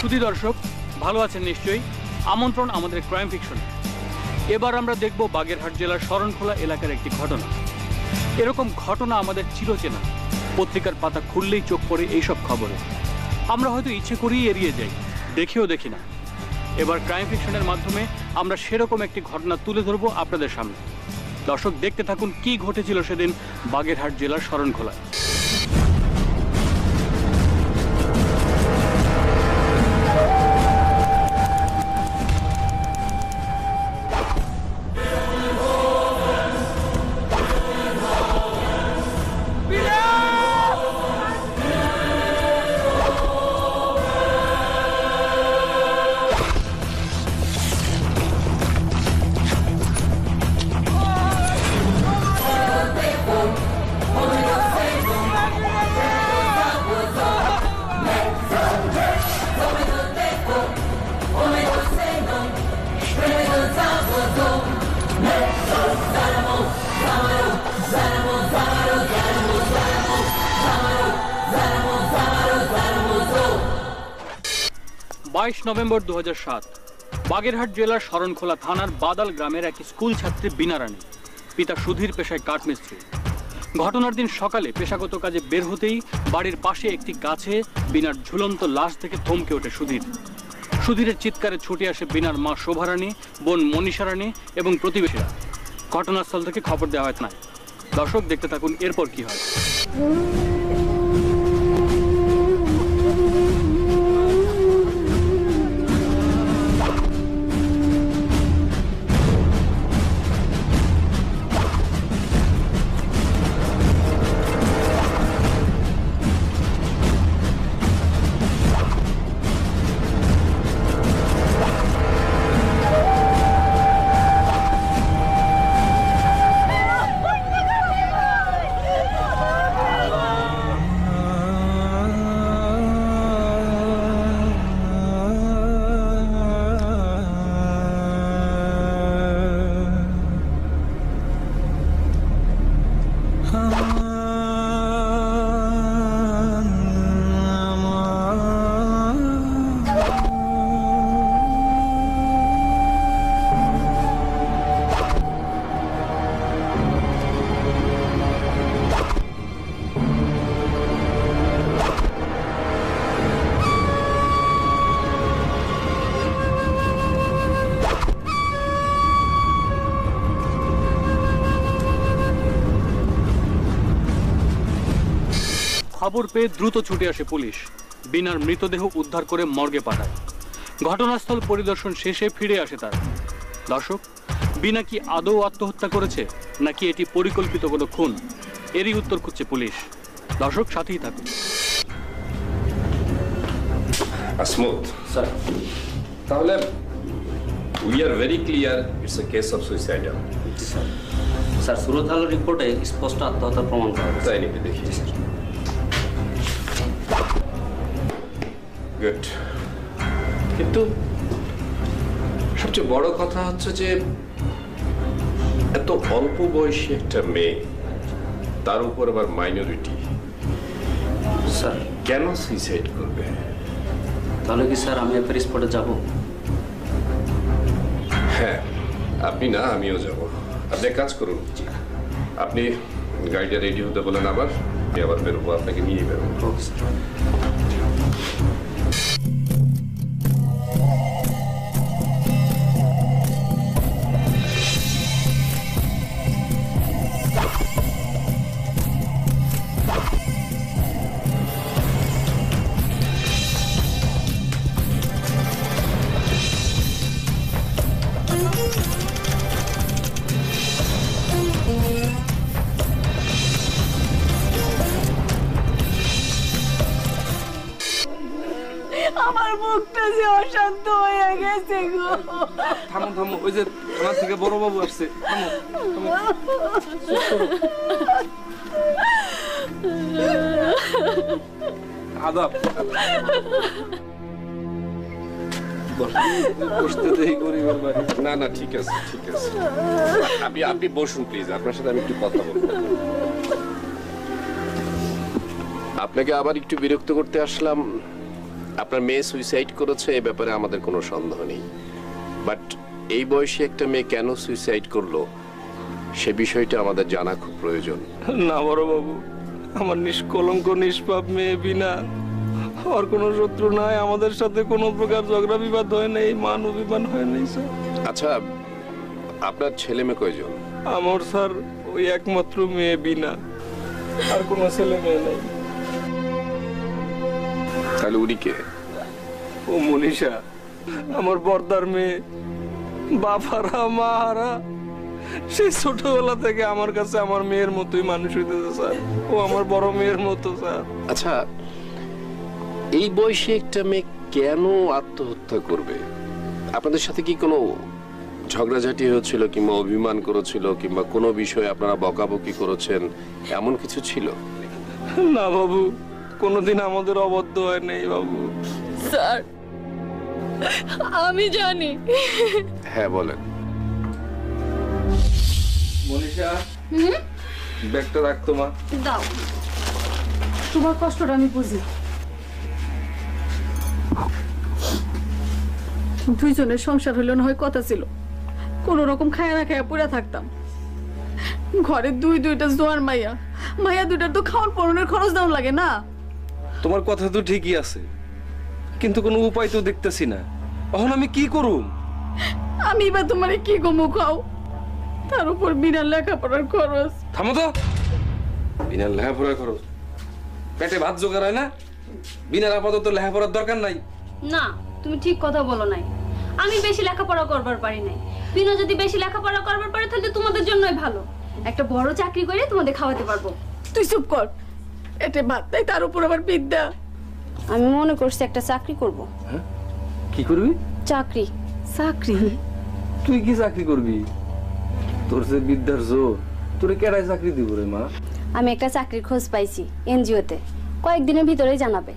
সুধী দর্শক, ভালো আছেন নিশ্চয়ই। আমন্ত্রণ আমাদের ক্রাইম ফিকশনে। এবার আমরা দেখব বাগেরহাট জেলার শরণখোলা এলাকার একটি ঘটনা। এরকম ঘটনা আমাদের চিরচেনা, পত্রিকার পাতা খুললেই চোখ পড়ে এইসব খবরে। আমরা হয়তো ইচ্ছে করেই এড়িয়ে যাই, দেখেও দেখি না। এবার ক্রাইম ফিকশনের মাধ্যমে আমরা সেরকম একটি ঘটনা তুলে ধরবো আপনাদের সামনে। দর্শক, দেখতে থাকুন কি ঘটেছিল সেদিন বাগেরহাট জেলার শরণখোলায়। 22 নভেম্বর 2007 বাগেরহাট জেলার শরণখোলা থানার বাদাল গ্রামের এক স্কুল ছাত্রী বীণা রানী, পিতা সুধীর পেশায় কাঠমিস্ত্রি। ঘটনার দিন সকালে পেশাগত কাজে বের হতেই বাড়ির পাশে একটি গাছে বীণার ঝুলন্ত লাশ থেকে থমকে ওঠে সুধীর। সুধীরের চিৎকারে ছুটে আসে বীণার মা শোভা রানী, বোন মনীষা রানী এবং প্রতিবেশীরা। ঘটনাস্থল থেকে খবর দেওয়া হয় থানায়। দর্শক, দেখতে থাকুন এরপর কি হয়। খবর পেয়ে দ্রুত ছুটে আসে পুলিশ। বীণার মৃতদেহ উদ্ধার করে মর্গে পাঠায়। ঘটনাস্থল পরিদর্শন শেষে ফিরে আসে তারা। দর্শক, বীণা কি আদৌ আত্মহত্যা করেছে নাকি এটি পরিকল্পিত কোনো খুন, এরই উত্তর খুঁজছে পুলিশ। দর্শক, সাথেই থাকুন। আসমত স্যার, তাহলে we are very clear it's a case of suicide. Sir, sir সুরত আলোর রিপোর্টে স্পষ্ট আত্মহত্যার প্রমাণ পাওয়া গেছে। তাই নাকি? দেখি স্যার। গুড। কিন্তু সবচেয়ে বড় কথা হচ্ছে যে এত অল্প বয়সী একটা মেয়ে, তার উপর আবার মাইনরিটি, স্যার কেন সুইসাইড করবে? তাহলে কি স্যার আমি আপনার স্পটে যাব? হ্যাঁ, আপনি না, আমিও যাব। আপনি এক কাজ করুন, আপনি গাড়িটা রেডি হতে বলেন, আবার বেরোবো, আপনাকে নিয়ে বেরোবো। Okay sir. আমার মুখটা যে অশান্ত হয়ে গেছে গো। থামো থামো, ওই যে থানা থেকে বড় বাবু আসছে। থামো থামো। আদাব। বসতে দেই গরিবের বাড়ি। না না, ঠিক আছে ঠিক আছে, আপনি বসুন প্লিজ, আপনার সাথে আমি একটু কথা বলবো। আপনাকে আবার একটু বিরক্ত করতে আসলাম, আপনার মেয়ে সুইসাইড করেছে এ ব্যাপারে আমাদের কোনো সন্দেহ নেই, বাট এই বয়সে একটা মেয়ে কেন সুইসাইড করলো সে বিষয়টা আমাদের জানা খুব প্রয়োজন। না বড়বাবু, আমার নিষ্কলঙ্ক নিষ্পাপ মেয়ে বিনা, আর কোনো শত্রু নাই, আমাদের সাথে কোনো প্রকার ঝগড়া বিবাদ হয় নাই, মান অভিমান হয় নাই স্যার। আচ্ছা, আপনার ছেলে মেয়ে কয়জন? আমার স্যার ওই একমাত্র মেয়ে বিনা, আর কোনো ছেলে মেয়ে নাই। তাহলে উনি কে? ও মনীষা, আমার বর্দার মেয়ে, বাপারা মাহারা, সেই ছোটবেলা থেকে আমার কাছে আমার মেয়ের মতোই মানুষ হইতেছে স্যার। ও আমার বড় মেয়ের মতো স্যার। আচ্ছা, এই বয়সে একটা মেয়ে কেন আত্মহত্যা করবে? আপনাদের সাথে কি কোনো ঝগড়াঝাটি হয়েছিল, কিংবা অভিমান করেছিল, কিংবা কোনো বিষয়ে আপনারা বকাবকি করেছেন, এমন কিছু ছিল? না বাবু, কোনোদিন আমাদের অবদ্ধ হয় নাই বাবু। স্যার আমি জানি। হ্যাঁ বলেন। মনীষা, ব্যাগটা রাখতো মা। দাও, তোমার কষ্টটা আমি বুঝি। দুইজনের সংসার হইল না হয় কথা ছিল, কোন রকম খায়া না খায়া পুরা থাকতাম। ঘরে দুইটা জোয়ার মাইয়া, মাইয়া দুইটার তো খাওয়ার পরনের খরচ দেওয়া লাগে না। তোমার কথা তো ঠিকই আছে, কিন্তু কোনো উপায় তো দেখতেছি না। এখন আমি কি করুম? আমি বা তোমারে কি গমু খাও, তার উপর বিনা লেখাপড়ার খরচ। থামো তো, বিনা লেখাপড়া খরচ, পেটে ভাত জোগাড় হয় না? বিনা আপাতত লেখাপড়ার দরকার নাই। না, তুমি ঠিক কথা বলো নাই। আমি বেশি লেখাপড়া করবার পারি নাই। বিনা যদি বেশি লেখাপড়া করবার পারে তাহলে তোমাদের জন্যই ভালো। একটা বড় চাকরি করে তোমাদের খাওয়াতে পারবো। তুই চুপ কর, এতে ভাত নাই, তার উপর আবার বিদ্যা। আমি মনে করছি একটা চাকরি করব। হ্যাঁ, কি করবি? চাকরি। চাকরি? তুই কি চাকরি করবি? তোর যে বিদ্যার জোর, তোরে কেডায় চাকরি দিব রে মা? আমি একটা চাকরির খোঁজ পাইছি এনজিওতে, কয়েকদিনের ভিতরেই জানাবে।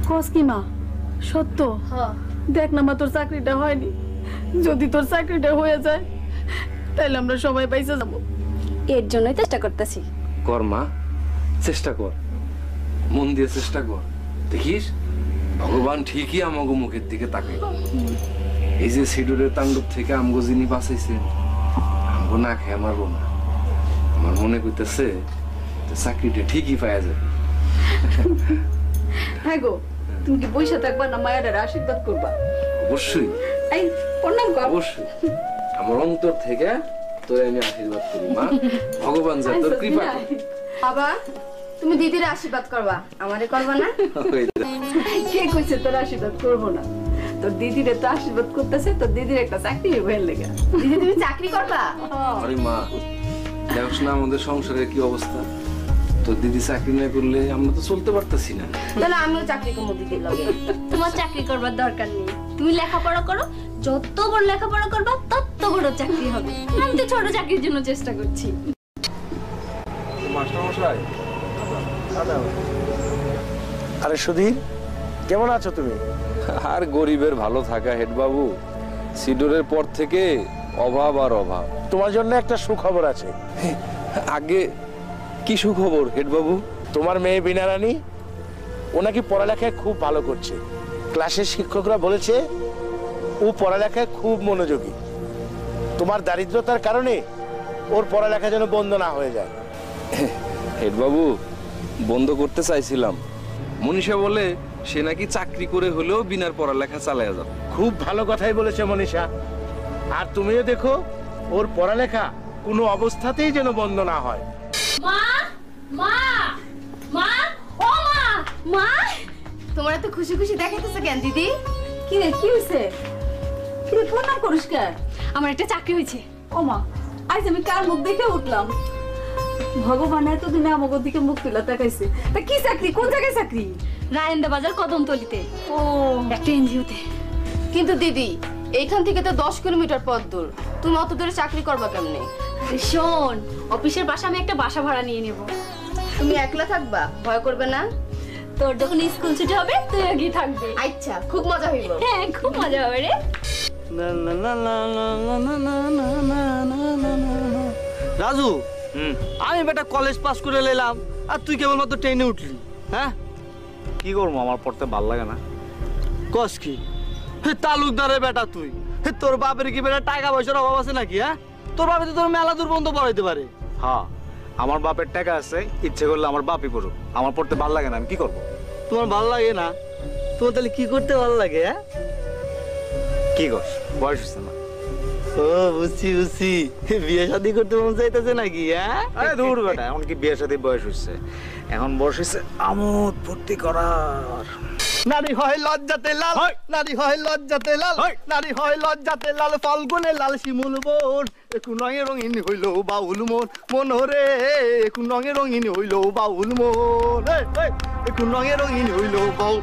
কস কি মা? সত্য? দেখ না মা, তোর চাকরিটা হয়নি। যদি তোর চাকরিটা হয়ে যায় তাহলে আমরা সবাই পাইছে যাবো। এর জন্যই চেষ্টা করতেছি। কর মা, চেষ্টা কর, মন দিয়ে চেষ্টা কর। দেখিস ভগবান ঠিকই আমাগো মুখের দিকে তাকে। এই যে সিডুরের তাণ্ডব থেকে আমগো যিনি বাঁচাইছেন, আমগো না খেয়ে মারবো না। আমার মনে করতেছে চাকরিটা ঠিকই পাওয়া যাবে। হ্যাঁ গো, তুমি কি বসে থাকবা না মায়ের আশীর্বাদ করবা? অবশ্যই, এই প্রণাম কর। অবশ্যই, আমার অন্তর থেকে তোর আমি আশীর্বাদ করি মা। ভগবান যা তোর কৃপা করে। বাবা, তুমি দিদির আশীর্বাদ করবা, আমারে করবা না? কে কইছে তোর আশীর্বাদ করবো না? তোর দিদিরে তো আশীর্বাদ করতেছে, তোর দিদির একটা চাকরি হয়ে লেগে। দিদি তুমি চাকরি করবা? আরে মা, দেখছ না আমাদের সংসারের কি অবস্থা? তোর দিদি চাকরি না করলে আমরা তো চলতে পারতাছি না। তাহলে আমিও চাকরি করবো দিদির লগে। তোমার চাকরি করবার দরকার নেই, তুমি লেখাপড়া করো। যত বড় লেখাপড়া করবা তত বড় চাকরি হবে। আমি তো ছোট চাকরির জন্য চেষ্টা করছি। মাস্টার মশাই, আরে সুধীর, কেমন আছো তুমি? আর গরিবের ভালো থাকা হেড বাবু, সিডোরের পর থেকে অভাব আর অভাব। তোমার জন্য একটা সুখবর আছে। আগে কি সুখবর হেড বাবু? তোমার মেয়ে বিনা রানী, ও নাকি পড়ালেখায় খুব ভালো করছে। ক্লাসের শিক্ষকরা বলেছে ও পড়ালেখায় খুব মনোযোগী। তোমার দারিদ্রতার কারণে ওর পড়ালেখা যেন বন্ধ না হয়ে যায়। হেড বাবু, বন্ধ করতে চাইছিলাম। মনীষা বলে সে নাকি চাকরি করে হলেও বিনার পড়ালেখা চালায়া যাবে। খুব ভালো কথাই বলেছে মনীষা। আর তুমিও দেখো ওর পড়ালেখা কোনো অবস্থাতেই যেন বন্ধ না হয়। মা, মা, মা, ও মা, মা, তোমার এত খুশি খুশি দেখাইতেছো কেন দিদি? কি রে, কি হয়েছে? কি রে, প্রণাম করিস কেন? আমার একটা চাকরি হয়েছে। ও মা, আজ আমি কার মুখ দেখে উঠলাম? ভগবান এতদিনে আমাদের দিকে মুখ তুলে তাকাইছে। তা কি চাকরি? কোন জায়গায় চাকরি? রায়েন্দা বাজার কদমতলিতে, ও, একটা এনজিওতে। কিন্তু দিদি, এইখান থেকে তো 10 কিলোমিটার পথ দূর, তুমি অত দূরে চাকরি করবা কেমনে? শোন, অফিসের বাসা আমি একটা বাসা ভাড়া নিয়ে নেব। তুমি একলা থাকবা? ভয় করবে না? তোর যখন স্কুল ছুটি হবে তুই আগে থাকবি। আচ্ছা, খুব মজা হইব। হ্যাঁ, খুব মজা হবে রে। রাজু, আমি বেটা কলেজ পাস করে নিলাম আর তুই কেবলমাত্র ট্রেনে উঠলি। হ্যাঁ, কি করবো, আমার পড়তে ভাল লাগে না। কস কি? হে তালুকদারের বেটা তুই, হে তোর বাপের কি বেটা টাকা পয়সার অভাব আছে নাকি? হ্যাঁ, তোর বাপে তো তোর মেলা দূর পর্যন্ত পড়াইতে পারে। হ্যাঁ, আমার বাপের টাকা আছে, ইচ্ছে করলে আমার বাপই পড়ুক, আমার পড়তে ভাল লাগে না, আমি কি করবো? তোমার ভাল লাগে না? তোমার তাহলে কি করতে ভালো লাগে? হ্যাঁ, কি করছ, বয়স হচ্ছে না। ও বুঝছি বুঝছি, বিয়ে শাদী করতে মন চাইতেছে নাকি? হ্যাঁ, আরে দূর বেটা, এখন কি বিয়ে শাদীর বয়স হচ্ছে? এখন বয়স হচ্ছে আমোদ ফুর্তি করার। নারী হয় লজ্জাতে লাল, নারী হয় লজ্জাতে লাল, নারী হয় লজ্জাতে লাল, ফাল্গুনে লাল শিমুল বোর, একটু রঙে রঙিন হইল বাউল মোর মন রে, একটু রঙে রঙিন হইল বাউল মোর, একটু রঙে রঙিন হইল বাউল।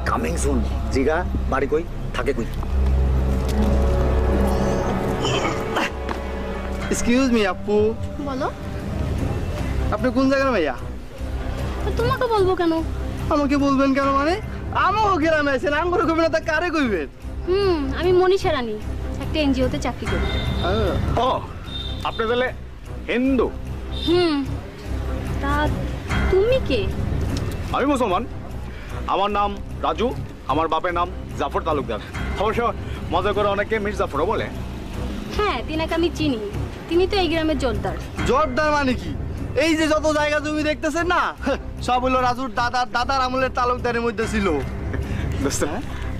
Coming soon. জিগা বাড়ি কই, থাকে কই? এক্সকিউজ মি আপু, বলো। আপনি কোন জায়গার ভাইয়া? তোমাকে বলবো কেন? আমাকে বলবেন কেন মানে? আমাকে গ্রামে আছেন, আমগুলো কইবেন না তা কারে কইবেন? আমি মনীষা রানী, একটা এনজিওতে চাকরি করি। ও, আপনি তাহলে হিন্দু? তা তুমি কে? আমি মুসলমান। আমার নাম রাজু, আমার বাপের নাম জাফর তালুকদার। অবশ্য মজা করে অনেকে মির জাফরও বলে। হ্যাঁ, তিনাকে আমি চিনি, তিনি তো এই গ্রামের জোরদার। জোরদার মানে কি? এই যে যত জায়গা জমি দেখতেছেন না, সব হলো রাজুর দাদার আমলের তালুকদারের মধ্যে ছিল। দোস্ত,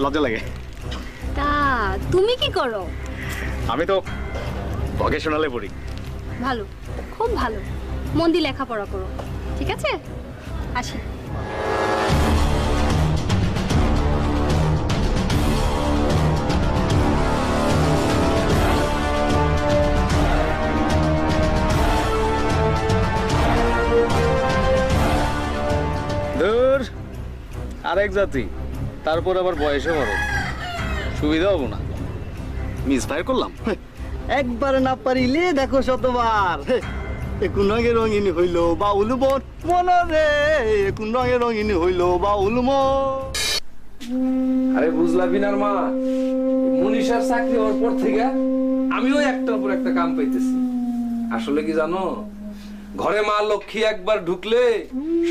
লজ্জা লাগে। তা তুমি কি করো? আমি তো ভকেশনালে পড়ি। ভালো, খুব ভালো, মন দিয়ে লেখাপড়া করো, ঠিক আছে? আসি। ধুর, আরেক জাতি, তারপর আবার বয়সে বড়, সুবিধা হবো না। মিস ফায়ার করলাম। একবারে না পারিলে দেখো শতবার। একটু রঙে রঙিন হইল বাউল মোর মন রে, একটু রঙে রঙিন হইল বাউল মোর। আরে বুঝলা বিনার মা, মনীষার চাকরি হওয়ার পর থেকে আমিও একটার পর একটা কাম পাইতেছি। আসলে কি জানো, ঘরে মা লক্ষ্মী একবার ঢুকলে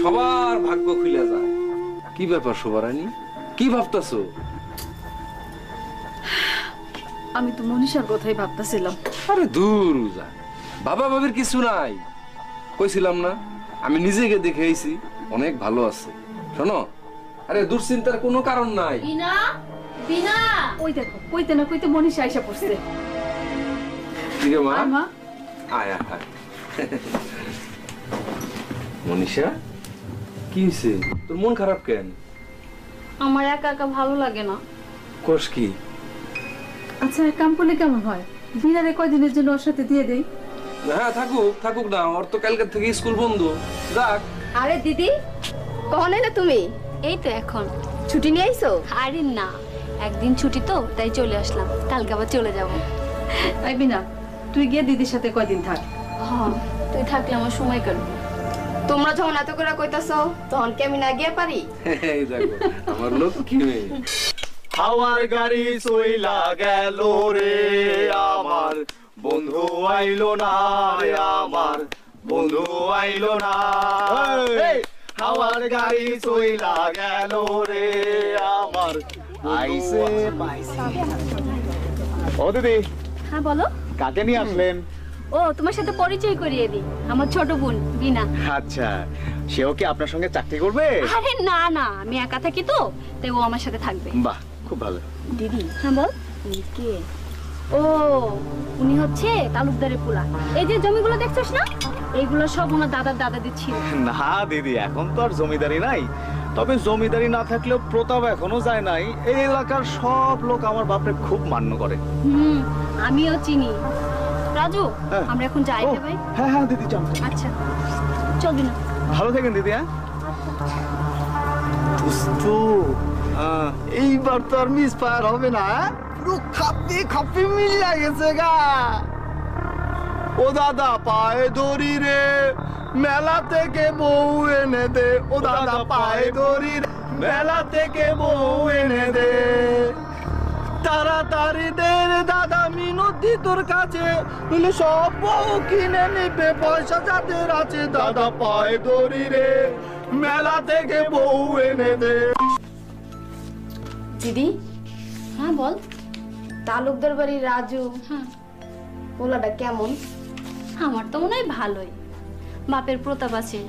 সবার ভাগ্য খুলে যায়। কি ব্যাপার শোভারানী, কি ভাবতেছো? আমি তো মনীষার কথাই ভাবতেছিলাম। আরে দূর যা, বাবা বাবির কিছু নাই, কইছিলাম না আমি নিজেকে দেখে আইছি, অনেক ভালো আছে। শোনো, আরে দুশ্চিন্তার কোনো কারণ নাই। বিনা, বিনা, ওই দেখো, কইতে না কইতে মনীষা আইসা পড়ছে। ঠিক আছে মা, মা, আয় আয়। মনীষা, কি হইছে? তোর মন খারাপ কেন? আমার একা একা ভালো লাগে না। কোষ কি? আচ্ছা, এক কাম করলে কেমন হয়? বিনারে কয়দিনের জন্য ওর সাথে দিয়ে দেই। হ্যাঁ, থাকুক থাকুক না, ওর তো কালকে থেকে স্কুল বন্ধ। যাক। আরে দিদি, কখন এলে তুমি? এই তো এখন। ছুটি নিয়ে আইছো? আরে না, একদিন ছুটি তো তাই চলে আসলাম, কালকে আবার চলে যাব। এই বিনা, তুই গিয়ে দিদির সাথে কয়দিন থাক। হ্যাঁ, তুই থাকলে আমার সময় কাটবে। তোমরা যখন এত করে কইতাছো, তখন কি আমি না গিয়ে পারি? এই দেখো আমার লক্ষ্মী মেয়ে। হাওয়ার গাড়ি চইলা গেল রে আমার বন্ধু আইলো না, আমার বন্ধু আইলো না। হাওয়ার গাড়ি চইলা গেল রে আমার আইসে পাইছে। ও দিদি, হ্যাঁ বলো। কাকে নিয়ে আসলেন? ও, তোমার সাথে পরিচয় করিয়ে দিই, আমার ছোট বোন বিনা। আচ্ছা, সেও কি আপনার সঙ্গে চাকরি করবে? আরে না না, আমি একা থাকি তো, তাই ও আমার সাথে থাকবে। বাহ, খুব ভালো। দিদি, হ্যাঁ বল। কে? ও, উনি হচ্ছে তালুকদারের পোলা। এই যে জমিগুলো দেখছস না, এইগুলো সব ওনার দাদাদের ছিল। না দিদি, এখন তো আর জমিদারি নাই, তবে জমিদারি না থাকলেও প্রতাপ এখনো যায় নাই। এই এলাকার সব লোক আমার বাপরে খুব মান্য করে। আমিও চিনি। রাজু, হ্যাঁ। আমরা এখন যাই রে ভাই। হ্যাঁ হ্যাঁ দিদি, চল। আচ্ছা, চলবি না? ভালো থাকেন দিদি। হ্যাঁ, এইবার তো আর মিস ফায়ার হবে না। পুরো খাপি খাপি মিলিয়ে গেছে গা। ও দাদা পায়ে ধরি রে, মেলা থেকে বউ এনে দে। ও দাদা পায়ে ধরি রে, মেলা থেকে বউ এনে দে। তাড়াতাড়ি দে রে দাদা, মিনতি তোর কাছে, নইলে সব বউ কিনে নিবে, পয়সা যাদের আছে। দাদা পায়ে ধরি রে, মেলা থেকে বউ এনে দে। দিদি, হ্যাঁ বল। তালুকদার বাড়ির রাজু, হ্যাঁ পোলাটা কেমন? আমার তো মনে হয় ভালোই, বাপের প্রতাপ আছে,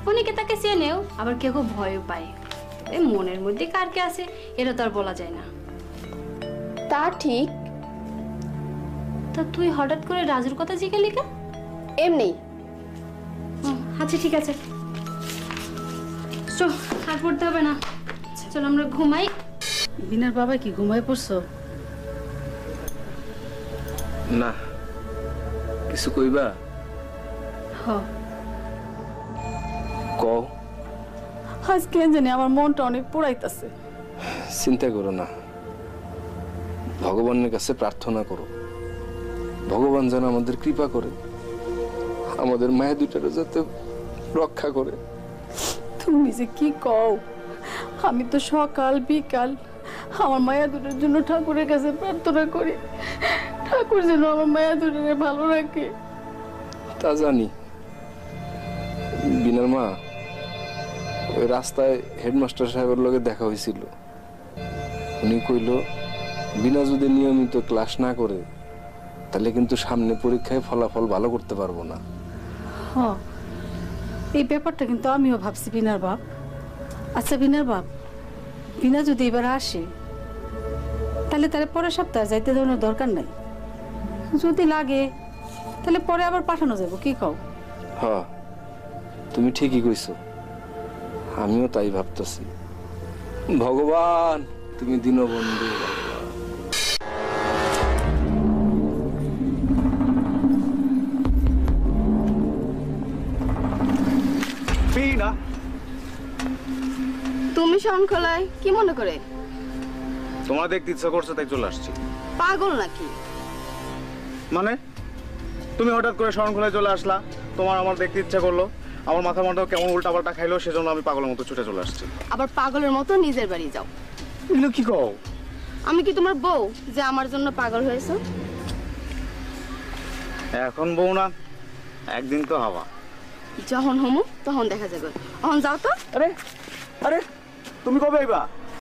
অনেকে তাকে চেনেও, আবার কেউ কেউ ভয়ও পায়। এই মনের মধ্যে কার কে আছে এটা তো আর বলা যায় না। তা ঠিক। তা তুই হঠাৎ করে রাজুর কথা জিজ্ঞালি কেন? এমনি। আচ্ছা ঠিক আছে, চল আর পড়তে হবে না, চল আমরা ঘুমাই। বিনার বাবা কি ঘুমায় পড়ছো? না, কিছু কইবা? হ, কও। আজ কেন জানি আমার মনটা অনেক পোড়াইতাছে। চিন্তা করো না, ভগবানের কাছে প্রার্থনা করো, ভগবান যেন আমাদের কৃপা করে, আমাদের মায়ের দুটারও যাতে রক্ষা করে। তুমি যে কি কও, আমি তো সকাল বিকাল আমার মায়া দুটোর জন্য ঠাকুরের কাছে প্রার্থনা করি, ঠাকুর যেন আমার মায়া দুটোরে ভালো রাখে। তা জানি। বিনার মা, ওই রাস্তায় হেডমাস্টার সাহেবের লগে দেখা হয়েছিল। উনি কইল বিনা যদি নিয়মিত ক্লাস না করে তাহলে কিন্তু সামনে পরীক্ষায় ফলাফল ভালো করতে পারবো না। হ, এই ব্যাপারটা কিন্তু আমিও ভাবছি বিনার বাপ। আচ্ছা বিনার বাপ, বিনা যদি এবার আসে তাহলে তার পরের সপ্তাহে যাইতে দেওয়ার দরকার নাই, যদি লাগে তাহলে পরে আবার পাঠানো যাবো, কি কও? হ্যাঁ, তুমি ঠিকই কইছো, আমিও তাই ভাবতেছি। ভগবান তুমি দীনবন্ধু। বিনা, তুমি শরণখোলায় কি মনে করে? তোমার দেখতে ইচ্ছা করছে তাই চলে আসছি। পাগল নাকি? মানে তুমি হঠাৎ করে শরণখোলায় চলে আসলা, তোমার আমার দেখতে ইচ্ছা করলো, আমার মাথা মাথাও কেমন উল্টাপাল্টা খাইলো, সেজন্য আমি পাগলের মতো ছুটে চলে আসছি। আবার পাগলের মতো নিজের বাড়ি যাও। এগুলো কি কও? আমি কি তোমার বউ যে আমার জন্য পাগল হয়েছো? এখন বউ না, একদিন তো হওয়া। যখন হমু তখন দেখা যাবে। এখন যাও তো। আরে আরে, তুমি কবে আইবা?